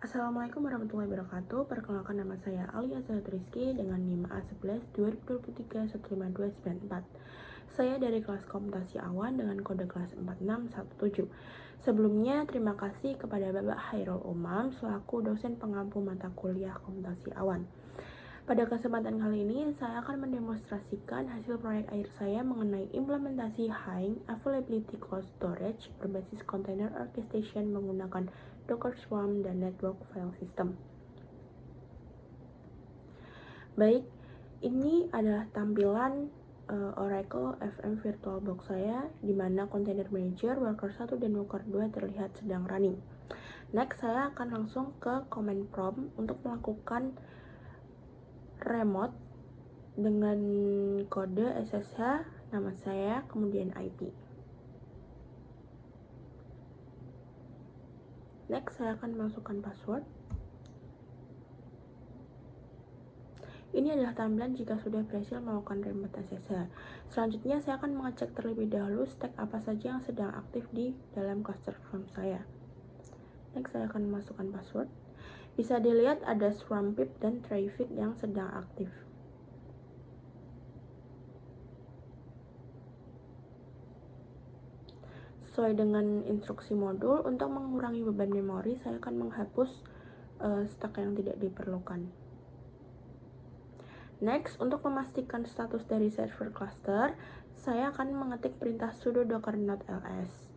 Assalamualaikum warahmatullahi wabarakatuh. Perkenalkan, nama saya Ali Azhar Rizky dengan NIM A11 2023 15294. Saya dari kelas Komputasi Awan dengan kode kelas 4617. Sebelumnya, terima kasih kepada Bapak Hairul Umam selaku dosen pengampu mata kuliah Komputasi Awan. Pada kesempatan kali ini, saya akan mendemonstrasikan hasil proyek akhir saya mengenai implementasi High Availability Cloud Storage berbasis Container Orchestration menggunakan Docker Swarm dan Network File System. Baik, ini adalah tampilan Oracle FM VirtualBox saya, di mana Container Manager, Worker 1 dan Worker 2 terlihat sedang running. Next, saya akan langsung ke command prompt untuk melakukan remote dengan kode SSH, nama saya, kemudian IP. Next, saya akan masukkan password. Ini adalah tampilan jika sudah berhasil melakukan remote SSH. Selanjutnya, saya akan mengecek terlebih dahulu stack apa saja yang sedang aktif di dalam cluster Swarm saya. Next, saya akan memasukkan password. Bisa dilihat ada Swarm pip dan traffic yang sedang aktif. Sesuai dengan instruksi modul, untuk mengurangi beban memori, saya akan menghapus stack yang tidak diperlukan. Next, untuk memastikan status dari server cluster, saya akan mengetik perintah sudo docker node ls.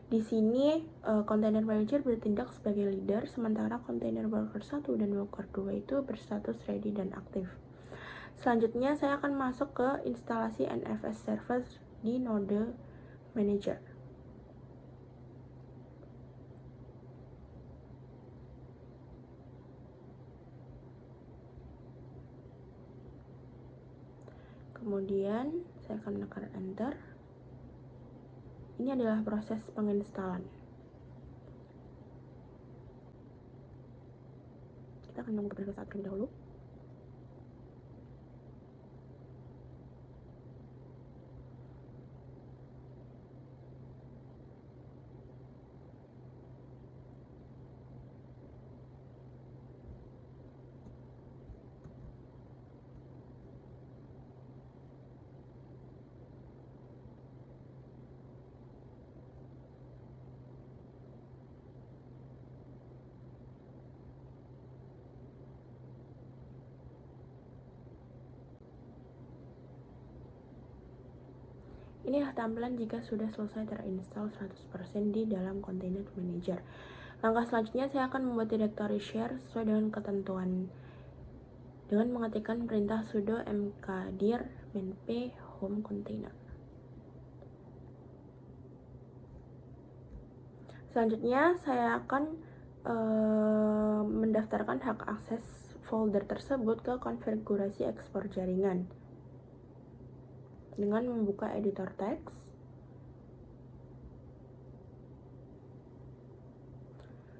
Di sini, Container Manager bertindak sebagai leader, sementara Container Worker 1 dan Worker 2 itu berstatus ready dan aktif. Selanjutnya, saya akan masuk ke instalasi NFS server di node manager. Kemudian, saya akan menekan enter. Ini adalah proses penginstalan. Kita akan menunggu beberapa saat terlebih dahulu. Inilah tampilan jika sudah selesai terinstall 100% di dalam Container Manager. Langkah selanjutnya, saya akan membuat directory share sesuai dengan ketentuan dengan mengetikkan perintah sudo mkdir -p home container. Selanjutnya, saya akan mendaftarkan hak akses folder tersebut ke konfigurasi ekspor jaringan dengan membuka editor teks.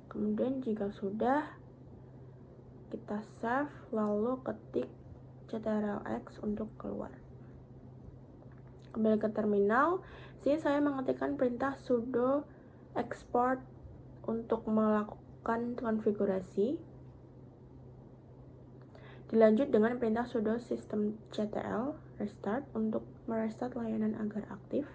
Kemudian jika sudah, kita save lalu ketik ctrlx untuk keluar. Kembali ke terminal. Sini saya mengetikkan perintah sudo export untuk melakukan konfigurasi. Dilanjut dengan perintah sudo systemctl restart untuk merestart layanan agar aktif.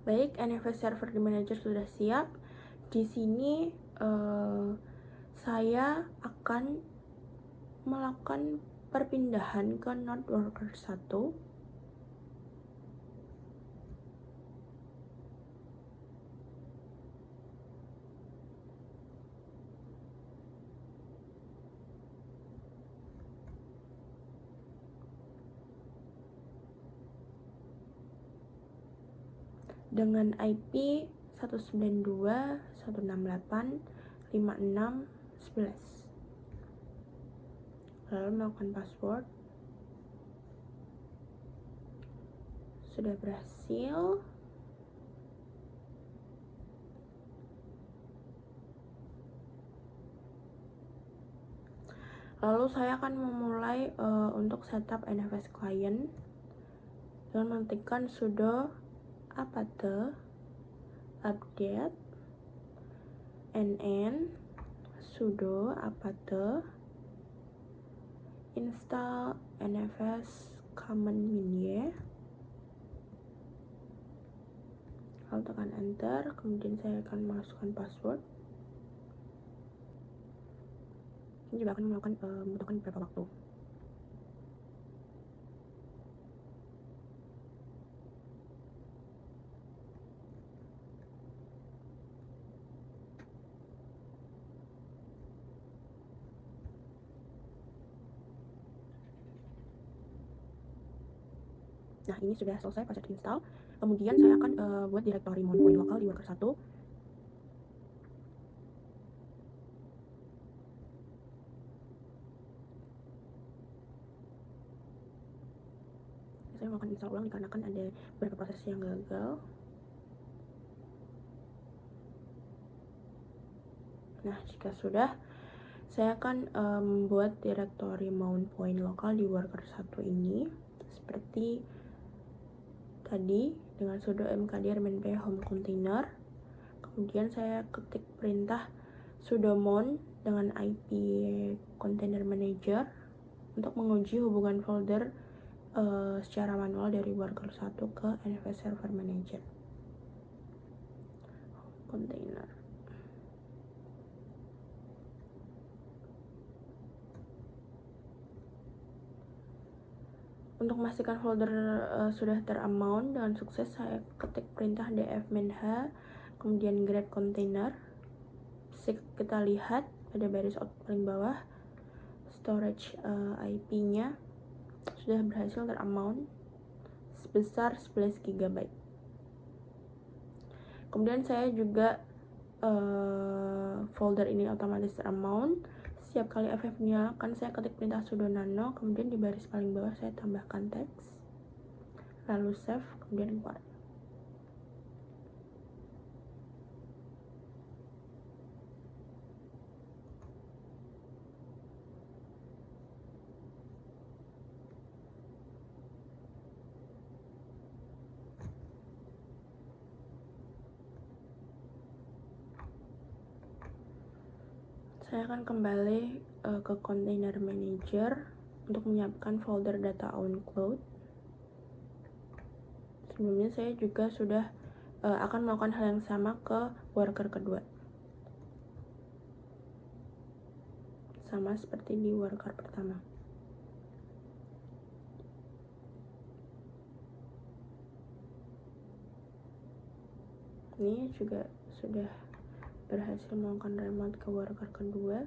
Baik, NFS server di manager sudah siap. Di sini saya akan melakukan perpindahan ke node worker 1. Dengan IP 192.168.56.11. Lalu melakukan password. Sudah berhasil. Lalu saya akan memulai untuk setup NFS client dengan mengetikkan sudo apt update nn sudo apt install NFS common minier, lalu tekan enter. Kemudian saya akan masukkan password. Ini juga akan membutuhkan beberapa waktu. Nah, ini sudah selesai proses install. Kemudian saya akan buat directory mount point lokal di worker 1. Saya mau akan install ulang dikarenakan ada beberapa proses yang gagal. Nah, jika sudah, saya akan membuat directory mount point lokal di worker 1 ini seperti tadi dengan sudo mkdir -p home container. Kemudian saya ketik perintah sudo mount dengan IP container manager untuk menguji hubungan folder secara manual dari worker 1 ke NFS server manager container. Untuk memastikan folder sudah teramount dengan sukses, saya ketik perintah df-h kemudian grep container. Kita lihat pada baris output paling bawah storage IP-nya sudah berhasil teramount sebesar 11 GB. Kemudian saya juga folder ini otomatis teramount. Setiap kali FF dinyalakan, saya ketik perintah sudo nano, kemudian di baris paling bawah saya tambahkan teks, lalu save, kemudian keluar. Saya akan kembali ke container manager untuk menyiapkan folder data on cloud. Sebelumnya saya juga sudah akan melakukan hal yang sama ke worker kedua, sama seperti di worker pertama. Ini juga sudah berhasil melakukan remote ke worker kedua.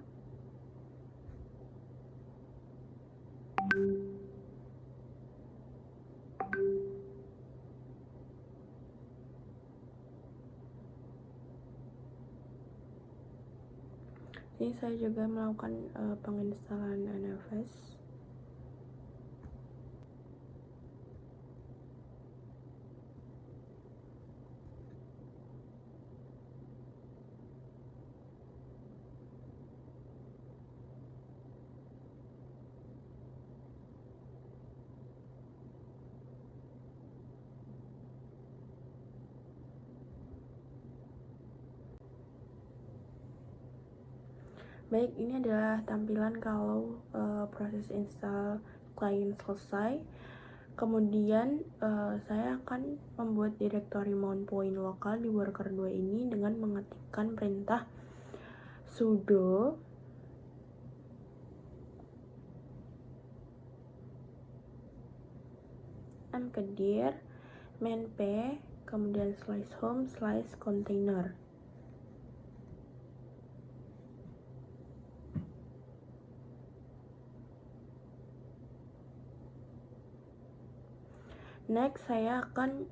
Ini saya juga melakukan penginstalan NFS. Baik, ini adalah tampilan kalau proses install client selesai. Kemudian saya akan membuat directory mount point lokal di worker 2 ini dengan mengetikkan perintah sudo mkdir -p kemudian /home/container. Next, saya akan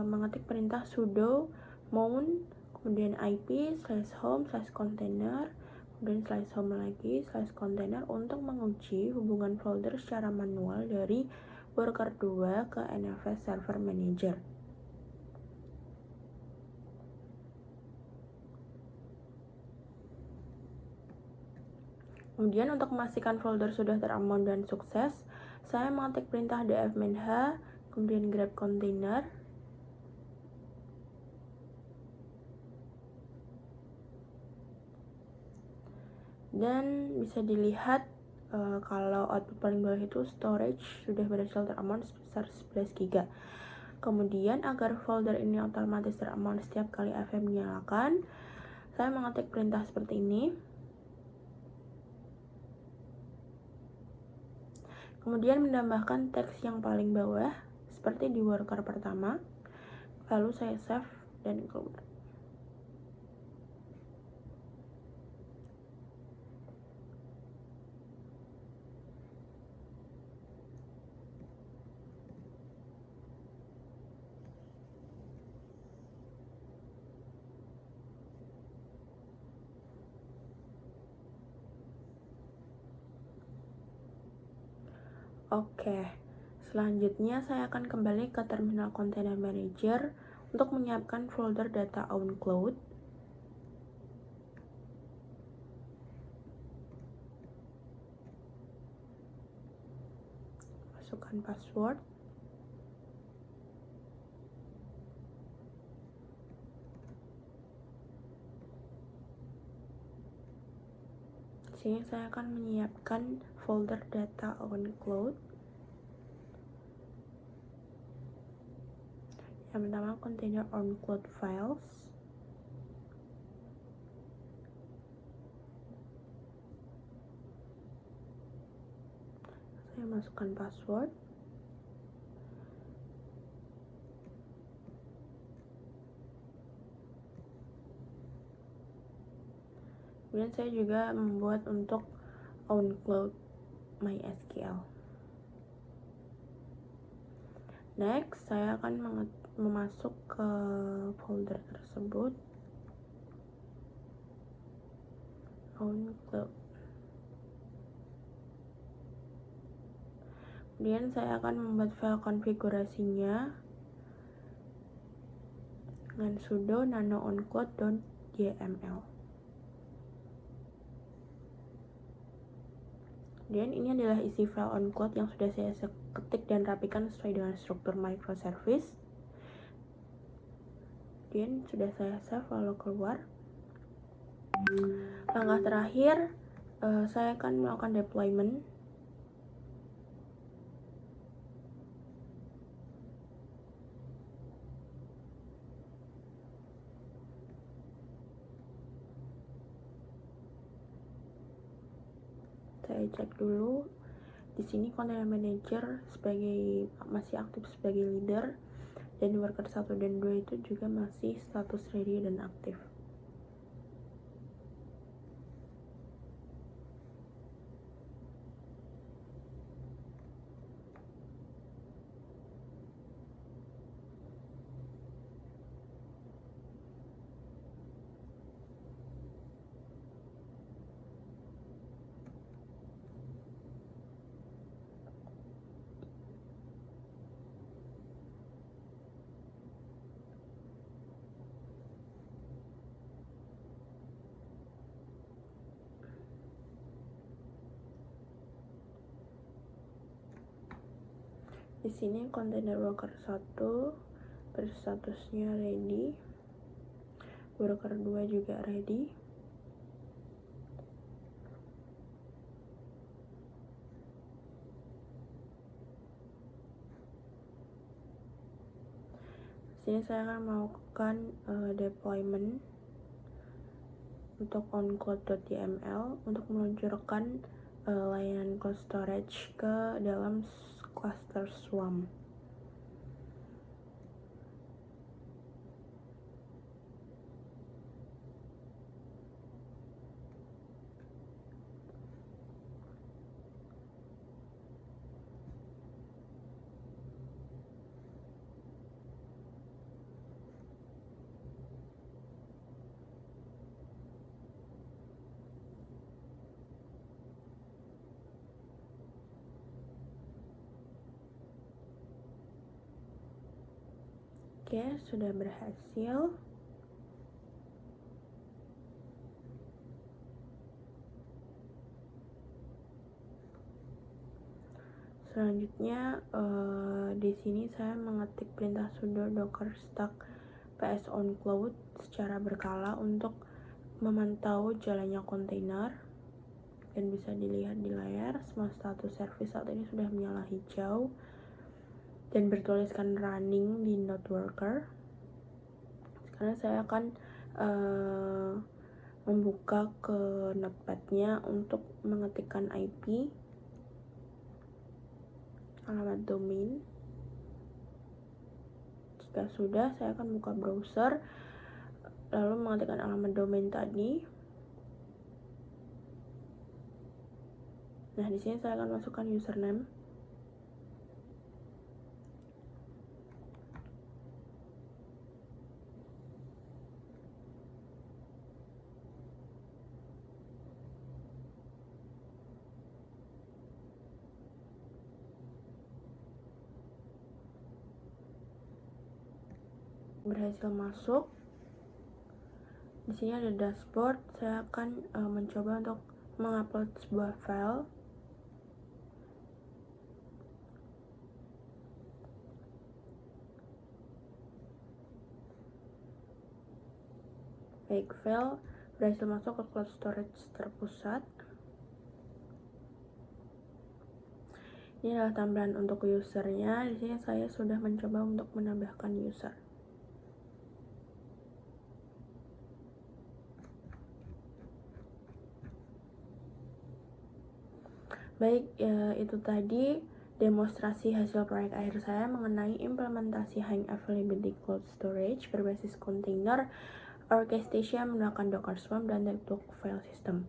mengetik perintah sudo mount kemudian IP /home/container kemudian /home lagi /container untuk menguji hubungan folder secara manual dari worker 2 ke NFS server manager. Kemudian untuk memastikan folder sudah teraman dan sukses, saya mengetik perintah df-h, kemudian grep container, dan bisa dilihat kalau output paling bawah itu storage sudah berhasil teraman sebesar 11 GB. Kemudian agar folder ini otomatis teraman setiap kali FM dinyalakan, saya mengetik perintah seperti ini. Kemudian menambahkan teks yang paling bawah seperti di worker pertama. Lalu saya save dan keluar. Oke, selanjutnya saya akan kembali ke terminal Container Manager untuk menyiapkan folder data OwnCloud. Masukkan password. Sini saya akan menyiapkan folder data OwnCloud. Yang pertama container OwnCloud files. Saya masukkan password. Kemudian saya juga membuat untuk OwnCloud MySQL. Next, saya akan memasuk ke folder tersebut, OwnCloud. Kemudian saya akan membuat file konfigurasinya dengan sudo nano oncloud.yml. Kemudian ini adalah isi file OwnCloud yang sudah saya ketik dan rapikan sesuai dengan struktur microservice. Kemudian sudah saya save lalu keluar. Langkah terakhir, saya akan melakukan deployment. Saya cek dulu. Di sini Container Manager masih aktif sebagai leader, dan worker 1 dan 2 itu juga masih status ready dan aktif. Di sini container worker 1 berstatusnya ready, worker 2 juga ready. Di sini saya akan melakukan deployment untuk oncloud.yml untuk meluncurkan layanan cloud storage ke dalam cluster Swarm. Oke, sudah berhasil. Selanjutnya di sini saya mengetik perintah sudo docker stack ps on cloud secara berkala untuk memantau jalannya kontainer, dan bisa dilihat di layar semua status service saat ini sudah menyala hijau dan bertuliskan running di node worker. Sekarang saya akan membuka ke notepadnya untuk mengetikkan IP, alamat domain. Jika sudah, saya akan buka browser lalu mengetikkan alamat domain tadi. Nah, di sini saya akan masukkan username. Berhasil masuk. Di sini ada dashboard. Saya akan mencoba untuk mengupload sebuah file. Baik, file berhasil masuk ke cloud storage terpusat. Ini adalah tampilan untuk usernya. Di sini saya sudah mencoba untuk menambahkan user. Baik, itu tadi demonstrasi hasil proyek akhir saya mengenai implementasi High Availability Cloud Storage berbasis container orchestration menggunakan Docker Swarm dan network file system.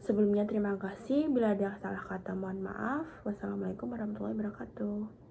Sebelumnya terima kasih, bila ada salah kata mohon maaf. Wassalamualaikum warahmatullahi wabarakatuh.